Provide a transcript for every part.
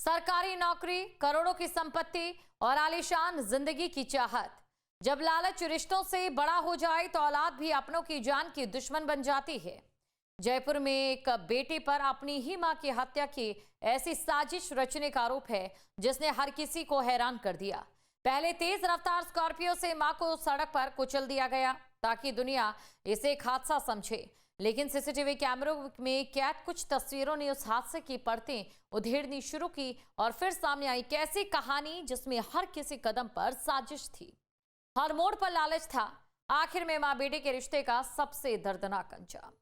सरकारी नौकरी, करोड़ों की संपत्ति और आलीशान जिंदगी की चाहत। जब लालच रिश्तों से बड़ा हो जाए तो औलाद भी अपनों की जान की दुश्मन बन जाती है। जयपुर में एक बेटे पर अपनी ही मां की हत्या की ऐसी साजिश रचने का आरोप है जिसने हर किसी को हैरान कर दिया। पहले तेज रफ्तार स्कॉर्पियो से मां को सड़क पर कुचल दिया गया ताकि दुनिया इसे एक हादसा समझे, लेकिन सीसीटीवी कैमरों में कैद कुछ तस्वीरों ने उस हादसे की परतें उधेड़नी शुरू की और फिर सामने आई कैसी कहानी जिसमें हर किसी कदम पर साजिश थी, हर मोड़ पर लालच था। आखिर में मां बेटे के रिश्ते का सबसे दर्दनाक अंजाम।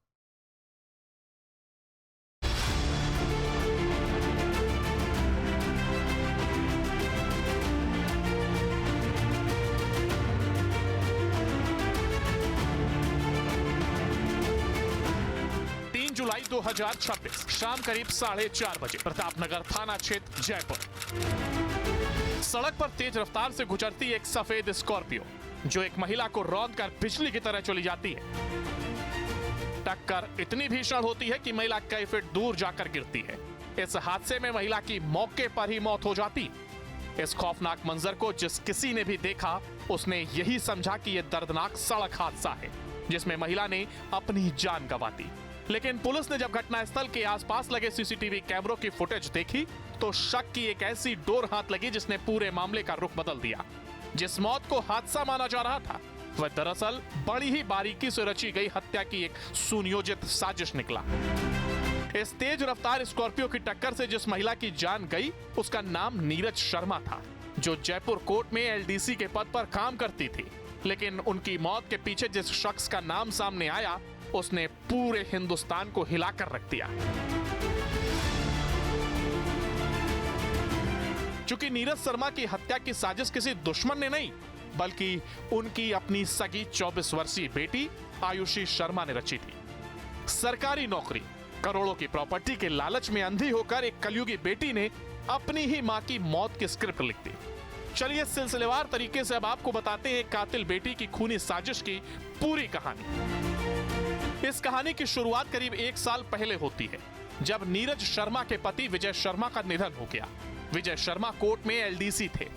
जुलाई 2026 शाम करीब 4:30 बजे प्रतापनगर थाना क्षेत्र जयपुर। सड़क पर तेज रफ्तार से गुजरती एक सफेद स्कॉर्पियो जो एक महिला को रौंदकर बिजली की तरह चली जाती है। टक्कर इतनी भीषण होती है कि महिला कई फीट दूर जाकर गिरती है। इस हादसे में महिला की मौके पर ही मौत हो जाती। इस खौफनाक मंजर को जिस किसी ने भी देखा उसने यही समझा कि यह दर्दनाक सड़क हादसा है जिसमें महिला ने अपनी जान गंवा दी। लेकिन पुलिस ने जब घटनास्थल के आसपास लगे सीसीटीवी कैमरों की फुटेज देखी तो शक की एक ऐसी डोर हाथ लगी जिसने पूरे मामले का रुख बदल दिया। जिस मौत को हादसा माना जा रहा था वह दरअसल बड़ी ही बारीकी से रची गई हत्या की एक सुनियोजित साजिश निकला। इस तेज रफ्तार स्कॉर्पियो की टक्कर से जिस महिला की जान गई उसका नाम नीरज शर्मा था, जो जयपुर कोर्ट में एलडीसी के पद पर काम करती थी। लेकिन उनकी मौत के पीछे जिस शख्स का नाम सामने आया उसने पूरे हिंदुस्तान को हिलाकर रख दिया। चूंकि नीरज शर्मा की हत्या की साजिश किसी दुश्मन ने नहीं बल्कि उनकी अपनी सगी 24 वर्षीय बेटी आयुषी शर्मा ने रची थी। सरकारी नौकरी, करोड़ों की प्रॉपर्टी के लालच में अंधी होकर एक कलयुगी बेटी ने अपनी ही मां की मौत की स्क्रिप्ट लिख दी। चलिए सिलसिलेवार तरीके से अब आपको बताते हैं कातिल बेटी की खूनी साजिश की पूरी कहानी। इस कहानी की शुरुआत करीब 1 साल पहले होती है जब नीरज शर्मा के पति विजय शर्मा का निधन हो गया। विजय शर्मा कोर्ट में एलडीसी थे।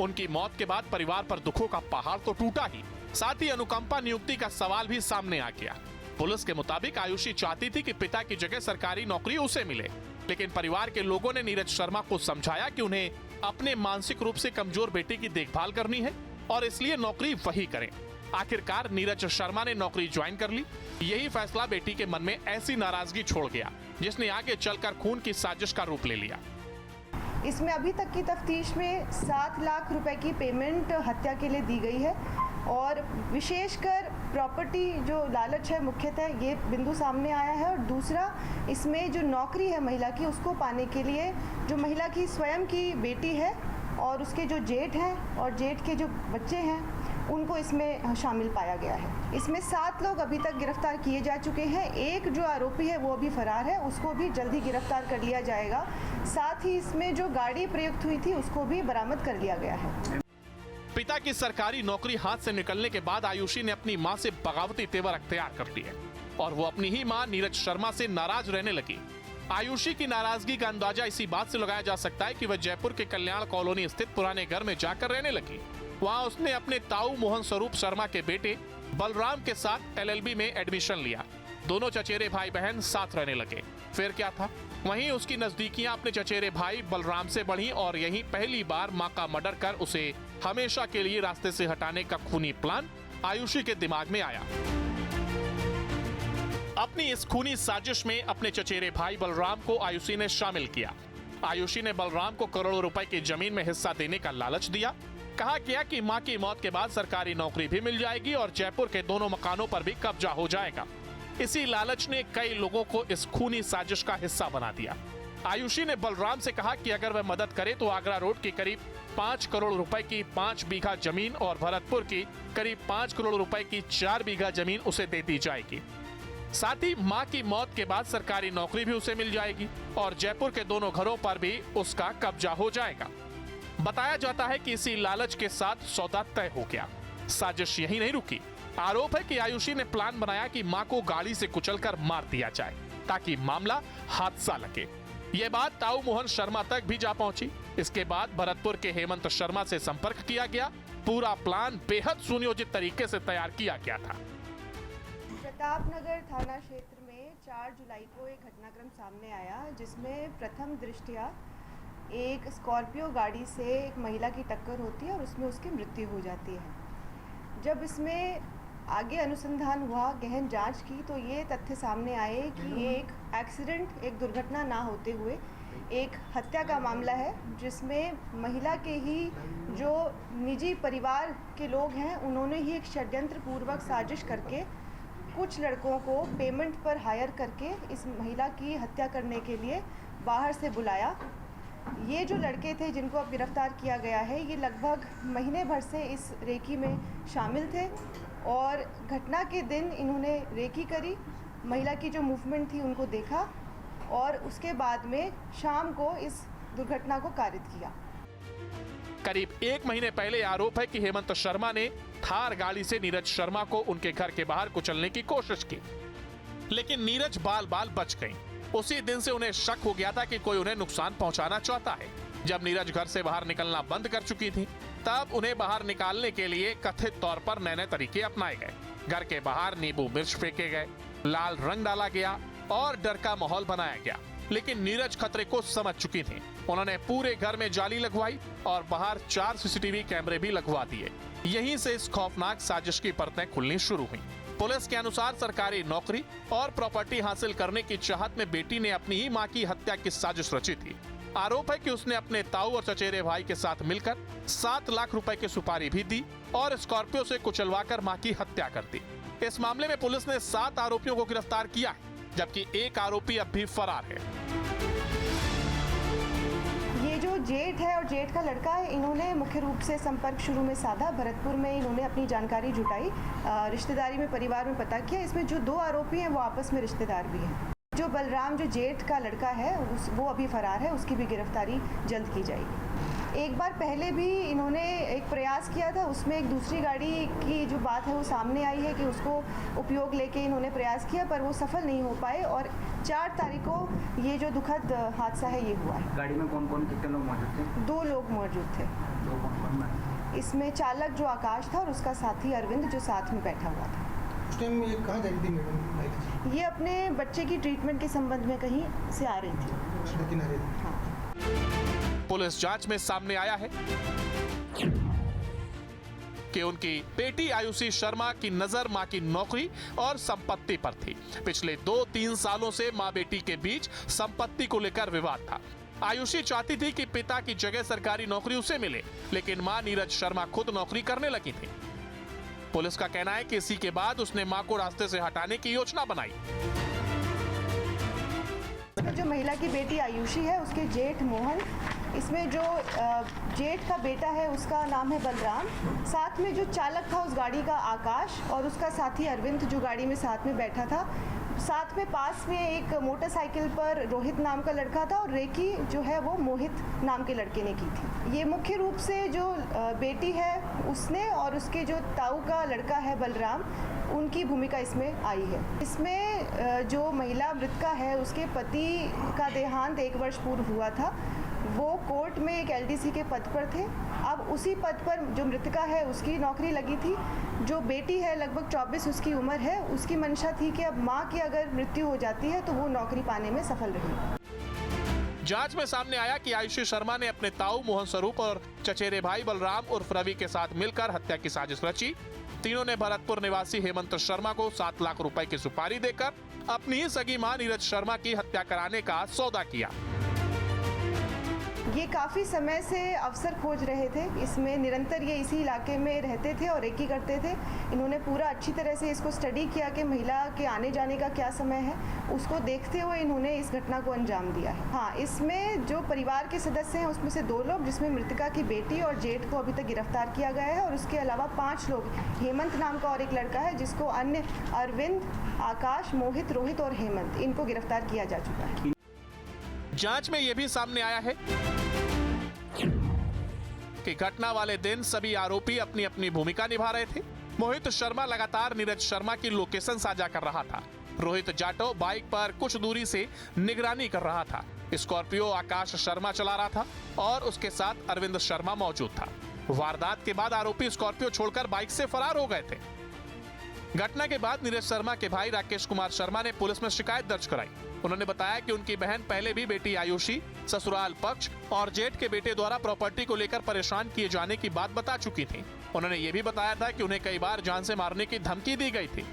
उनकी मौत के बाद परिवार पर दुखों का पहाड़ तो टूटा ही, साथ ही अनुकंपा नियुक्ति का सवाल भी सामने आ गया। पुलिस के मुताबिक आयुषी चाहती थी कि पिता की जगह सरकारी नौकरी उसे मिले, लेकिन परिवार के लोगों ने नीरज शर्मा को समझाया कि उन्हें अपने मानसिक रूप से कमजोर बेटे की देखभाल करनी है और इसलिए नौकरी वही करें। आखिरकार नीरज शर्मा ने नौकरी ज्वाइन कर ली। यही फैसला बेटी के मन में ऐसी नाराजगी छोड़ गया जिसने आगे चलकर खून की साजिश का रूप ले लिया। इसमें अभी तक की तफ्तीश में 7 लाख रुपए की पेमेंट हत्या के लिए दी गई है और विशेषकर प्रॉपर्टी जो लालच है मुख्यतः ये बिंदु सामने आया है। और दूसरा इसमें जो नौकरी है महिला की उसको पाने के लिए जो महिला की स्वयं की बेटी है और उसके जो जेठ हैं और जेठ के जो बच्चे हैं उनको इसमें शामिल पाया गया है। इसमें 7 लोग अभी तक गिरफ्तार किए जा चुके हैं। एक जो आरोपी है वो अभी फरार है, उसको भी जल्दी गिरफ्तार कर लिया जाएगा। साथ ही इसमें जो गाड़ी प्रयुक्त हुई थी उसको भी बरामद कर लिया गया है। पिता की सरकारी नौकरी हाथ से निकलने के बाद आयुषी ने अपनी मां से बगावती तेवर अख्तियार कर लिए और वो अपनी ही मां नीरज शर्मा से नाराज रहने लगी। आयुषी की नाराजगी का अंदाजा इसी बात से लगाया जा सकता है कि वह जयपुर के कल्याण कॉलोनी स्थित पुराने घर में जाकर रहने लगी। वहां उसने अपने ताऊ मोहन स्वरूप शर्मा के बेटे बलराम के साथ एलएलबी में एडमिशन लिया। दोनों चचेरे भाई बहन साथ रहने लगे। फिर क्या था, वहीं उसकी नजदीकियां अपने चचेरे भाई बलराम से बढ़ी और यहीं पहली बार मां का मर्डर कर उसे हमेशा के लिए रास्ते से हटाने का खूनी प्लान आयुषी के दिमाग में आया। अपनी इस खूनी साजिश में अपने चचेरे भाई बलराम को आयुषी ने शामिल किया। आयुषी ने बलराम को करोड़ों रुपए की जमीन में हिस्सा देने का लालच दिया। कहा गया कि मां की मौत के बाद सरकारी नौकरी भी मिल जाएगी और जयपुर के दोनों मकानों पर भी कब्जा हो जाएगा। इसी लालच ने कई लोगों को इस खूनी साजिश का हिस्सा बना दिया। आयुषी ने बलराम से कहा कि अगर वह मदद करे तो आगरा रोड की करीब 5 करोड़ रुपए की 5 बीघा जमीन और भरतपुर की करीब 5 करोड़ रुपए की 4 बीघा जमीन उसे दे दी जाएगी। साथ ही मां की मौत के बाद सरकारी नौकरी भी उसे मिल जाएगी और जयपुर के दोनों घरों पर भी उसका कब्जा हो जाएगा। बताया जाता है कि इसी लालच के साथ सौदा तय हो गया। साजिश यही नहीं रुकी। आरोप है कि आयुषी ने प्लान बनाया कि मां को गाड़ी से कुचलकर मार दिया जाए ताकि मामला हादसा लगे। ये बात ताऊ मोहन शर्मा तक भी जा पहुंची। इसके बाद भरतपुर के हेमंत शर्मा से संपर्क किया गया। पूरा प्लान बेहद सुनियोजित तरीके से तैयार किया गया था। प्रतापनगर थाना क्षेत्र में 4 जुलाई को एक घटनाक्रम सामने आया, जिसमें प्रथम दृष्टया एक स्कॉर्पियो गाड़ी से एक महिला की टक्कर होती है और उसमें उसकी मृत्यु हो जाती है। जब इसमें आगे अनुसंधान हुआ, गहन जांच की, तो ये तथ्य सामने आए कि ये एक एक्सीडेंट, एक दुर्घटना ना होते हुए एक हत्या का मामला है, जिसमें महिला के ही जो निजी परिवार के लोग हैं, उन्होंने ही एक षड्यंत्र पूर्वक साजिश करके कुछ लड़कों को पेमेंट पर हायर करके इस महिला की हत्या करने के लिए बाहर से बुलाया। ये जो लड़के थे जिनको अब गिरफ्तार किया गया है, ये लगभग महीने भर से इस रेकी में शामिल थे और घटना के दिन इन्होंने रेकी करी, महिला की जो मूवमेंट थी उनको देखा और उसके बाद में शाम को इस दुर्घटना को कारित किया। करीब 1 महीने पहले आरोप है कि हेमंत शर्मा ने थार गाड़ी से नीरज शर्मा को उनके घर के बाहर कुचलने की कोशिश की, लेकिन नीरज बाल बाल बच गई। उसी दिन से उन्हें शक हो गया था कि कोई उन्हें नुकसान पहुंचाना चाहता है। जब नीरज घर से बाहर निकलना बंद कर चुकी थी, तब उन्हें बाहर निकालने के लिए कथित तौर पर नए तरीके अपनाए गए। घर के बाहर नींबू मिर्च फेंके गए, लाल रंग डाला गया और डर का माहौल बनाया गया। लेकिन नीरज खतरे को समझ चुकी थी। उन्होंने पूरे घर में जाली लगवाई और बाहर 4 सीसीटीवी कैमरे भी लगवा दिए। यहीं से इस खौफनाक साजिश की परतें खुलनी शुरू हुई। पुलिस के अनुसार सरकारी नौकरी और प्रॉपर्टी हासिल करने की चाहत में बेटी ने अपनी ही मां की हत्या की साजिश रची थी। आरोप है कि उसने अपने ताऊ और चचेरे भाई के साथ मिलकर 7 लाख रुपए की सुपारी भी दी और स्कॉर्पियो से कुचलवाकर मां की हत्या कर दी। इस मामले में पुलिस ने 7 आरोपियों को गिरफ्तार किया है, जबकि एक आरोपी अब भी फरार है। ये जो जेठ है और जेठ का लड़का है, इन्होंने मुख्य रूप से संपर्क शुरू में साधा। भरतपुर में इन्होंने अपनी जानकारी जुटाई, रिश्तेदारी में, परिवार में पता किया। इसमें जो 2 आरोपी हैं वो आपस में रिश्तेदार भी हैं। जो बलराम, जो जेठ का लड़का है, वो अभी फरार है, उसकी भी गिरफ्तारी जल्द की जाएगी। एक बार पहले भी इन्होंने एक प्रयास किया था, उसमें एक दूसरी गाड़ी की जो बात है वो सामने आई है कि उसको उपयोग लेके इन्होंने प्रयास किया, पर वो सफल नहीं हो पाए और 4 तारीख को ये जो दुखद हादसा है ये हुआ है। गाड़ी में कौन कौन कितने लोग मौजूद थे? 2 लोग मौजूद थे। 2 कौन? इसमें चालक जो आकाश था और उसका साथी अरविंद जो साथ में बैठा हुआ था। उस टाइम ये कहाँ जा रही थी मैडम? ये अपने बच्चे की ट्रीटमेंट के संबंध में कहीं से आ रही थी। लेकिन आ रही थी। हाँ। पुलिस जांच में सामने आया है कि उनकी बेटी आयुषी शर्मा की नजर मां की नौकरी और संपत्ति पर थी। पिछले 2-3 सालों से मां बेटी के बीच संपत्ति को लेकर विवाद था। आयुषी चाहती थी कि पिता की जगह सरकारी नौकरी उसे मिले, लेकिन मां नीरज शर्मा खुद नौकरी करने लगी थी। पुलिस का कहना है कि इसी के बाद उसने मां को रास्ते से हटाने की योजना बनाई। जो महिला की बेटी आयुषी है, उसके जेठ मोहन, इसमें जो जेठ का बेटा है उसका नाम है बलराम, साथ में जो चालक था उस गाड़ी का आकाश और उसका साथी अरविंद जो गाड़ी में साथ में बैठा था। साथ में पास में एक मोटरसाइकिल पर रोहित नाम का लड़का था और रेकी जो है वो मोहित नाम के लड़के ने की थी। ये मुख्य रूप से जो बेटी है उसने और उसके जो ताऊ का लड़का है बलराम, उनकी भूमिका इसमें आई है। इसमें जो महिला मृतका है उसके पति का देहांत 1 वर्ष पूर्व हुआ था। वो कोर्ट में एक एलडीसी के पद पर थे। अब उसी पद पर जो मृतका है उसकी नौकरी लगी थी। जो बेटी है लगभग 24 उसकी उम्र है, उसकी मंशा थी कि अब माँ की अगर मृत्यु हो जाती है तो वो नौकरी पाने में सफल रही। जांच में सामने आया कि आयुषी शर्मा ने अपने ताऊ मोहन स्वरूप और चचेरे भाई बलराम उर्फ रवि के साथ मिलकर हत्या की साजिश रची। तीनों ने भरतपुर निवासी हेमंत शर्मा को 7 लाख रुपए की सुपारी देकर अपनी ही सगी मां नीरज शर्मा की हत्या कराने का सौदा किया। ये काफ़ी समय से अवसर खोज रहे थे। इसमें निरंतर ये इसी इलाके में रहते थे और रेकी करते थे। इन्होंने पूरा अच्छी तरह से इसको स्टडी किया कि महिला के आने जाने का क्या समय है, उसको देखते हुए इन्होंने इस घटना को अंजाम दिया है। हाँ, इसमें जो परिवार के सदस्य हैं उसमें से 2 लोग, जिसमें मृतका की बेटी और जेठ को अभी तक गिरफ्तार किया गया है और उसके अलावा 5 लोग, हेमंत नाम का और एक लड़का है जिसको अन्य अरविंद, आकाश, मोहित, रोहित और हेमंत, इनको गिरफ्तार किया जा चुका है। जांच में यह भी सामने आया है कि घटना वाले दिन सभी आरोपी अपनी अपनी भूमिका निभा रहे थे। मोहित शर्मा लगातार नीरज शर्मा की लोकेशन साझा कर रहा था। रोहित जाटव बाइक पर कुछ दूरी से निगरानी कर रहा था। स्कॉर्पियो आकाश शर्मा चला रहा था और उसके साथ अरविंद शर्मा मौजूद था। वारदात के बाद आरोपी स्कॉर्पियो छोड़कर बाइक से फरार हो गए थे। घटना के बाद नीरज शर्मा के भाई राकेश कुमार शर्मा ने पुलिस में शिकायत दर्ज कराई। उन्होंने बताया कि उनकी बहन पहले भी बेटी आयुषी, ससुराल पक्ष और जेठ के बेटे द्वारा प्रॉपर्टी को लेकर परेशान किए जाने की बात बता चुकी थी। उन्होंने ये भी बताया था कि उन्हें कई बार जान से मारने की धमकी दी गई थी।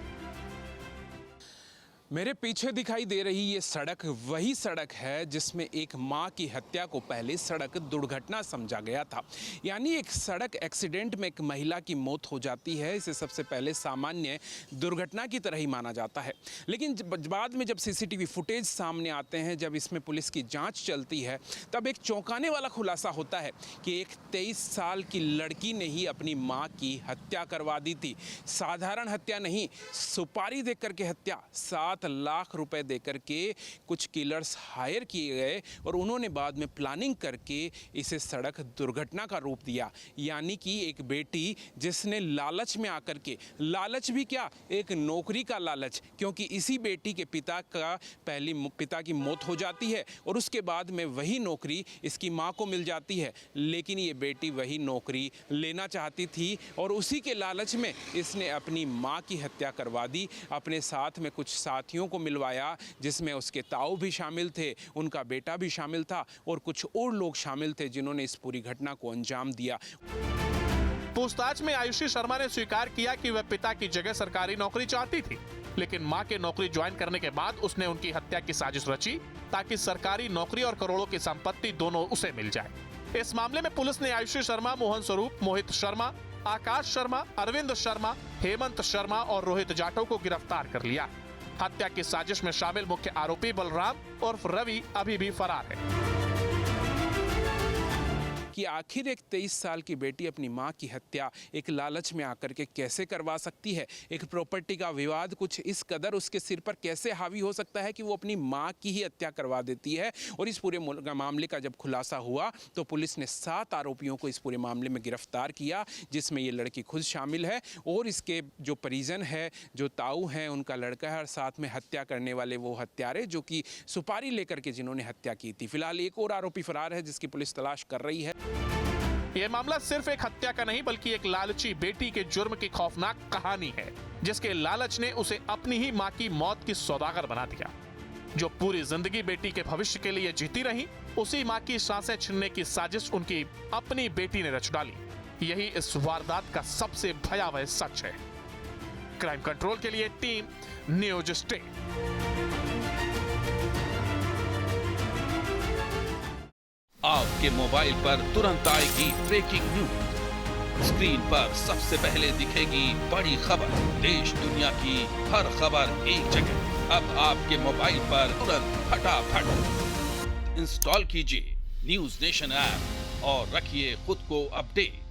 मेरे पीछे दिखाई दे रही ये सड़क वही सड़क है जिसमें एक मां की हत्या को पहले सड़क दुर्घटना समझा गया था। यानी एक सड़क एक्सीडेंट में एक महिला की मौत हो जाती है, इसे सबसे पहले सामान्य दुर्घटना की तरह ही माना जाता है। लेकिन बाद में जब सीसीटीवी फुटेज सामने आते हैं, जब इसमें पुलिस की जांच चलती है, तब एक चौंकाने वाला खुलासा होता है कि एक 23 साल की लड़की ने ही अपनी माँ की हत्या करवा दी थी। साधारण हत्या नहीं, सुपारी देकर के हत्या। 7 लाख रुपए देकर के कुछ किलर्स हायर किए गए और उन्होंने बाद में प्लानिंग करके इसे सड़क दुर्घटना का रूप दिया। यानी कि एक बेटी जिसने लालच में आकर के, लालच भी क्या, एक नौकरी का लालच, क्योंकि इसी बेटी के पिता की मौत हो जाती है और उसके बाद में वही नौकरी इसकी मां को मिल जाती है। लेकिन ये बेटी वही नौकरी लेना चाहती थी और उसी के लालच में इसने अपनी मां की हत्या करवा दी। अपने साथ में कुछ साथियों को मिलवाया जिसमें उसके ताऊ भी शामिल थे, उनका बेटा भी शामिल था और कुछ और लोग शामिल थे जिन्होंने इस पूरी घटना को अंजाम दिया। पूछताछ में आयुषी शर्मा ने स्वीकार किया कि वह पिता की जगह सरकारी नौकरी चाहती थी, लेकिन मां के नौकरी ज्वाइन करने के बाद उसने उनकी हत्या की साजिश रची ताकि सरकारी नौकरी और करोड़ों की संपत्ति दोनों उसे मिल जाए। इस मामले में पुलिस ने आयुषी शर्मा, मोहन स्वरूप, मोहित शर्मा, आकाश शर्मा, अरविंद शर्मा, हेमंत शर्मा और रोहित जाटव को गिरफ्तार कर लिया। हत्या की साजिश में शामिल मुख्य आरोपी बलराम उर्फ रवि अभी भी फरार है। कि आखिर एक 23 साल की बेटी अपनी मां की हत्या एक लालच में आकर के कैसे करवा सकती है। एक प्रॉपर्टी का विवाद कुछ इस कदर उसके सिर पर कैसे हावी हो सकता है कि वो अपनी मां की ही हत्या करवा देती है। और इस पूरे मामले का जब खुलासा हुआ तो पुलिस ने 7 आरोपियों को इस पूरे मामले में गिरफ्तार किया, जिसमें ये लड़की खुद शामिल है और इसके जो परिजन है, जो ताऊ हैं, उनका लड़का है और साथ में हत्या करने वाले वो हत्यारे जो कि सुपारी लेकर के जिन्होंने हत्या की थी। फिलहाल एक और आरोपी फरार है जिसकी पुलिस तलाश कर रही है। यह मामला सिर्फ एक हत्या का नहीं बल्कि एक लालची बेटी के जुर्म की खौफनाक कहानी है, जिसके लालच ने उसे अपनी ही मां की मौत की सौदागर बना दिया। जो पूरी जिंदगी बेटी के भविष्य के लिए जीती रही, उसी मां की सांसें छीनने की साजिश उनकी अपनी बेटी ने रच डाली। यही इस वारदात का सबसे भयावह सच है। क्राइम कंट्रोल के लिए टीम न्यूज स्टेट। आपके मोबाइल पर तुरंत आएगी ब्रेकिंग न्यूज। स्क्रीन पर सबसे पहले दिखेगी बड़ी खबर। देश दुनिया की हर खबर एक जगह। अब आपके मोबाइल पर तुरंत फटाफट इंस्टॉल कीजिए न्यूज नेशन ऐप और रखिए खुद को अपडेट।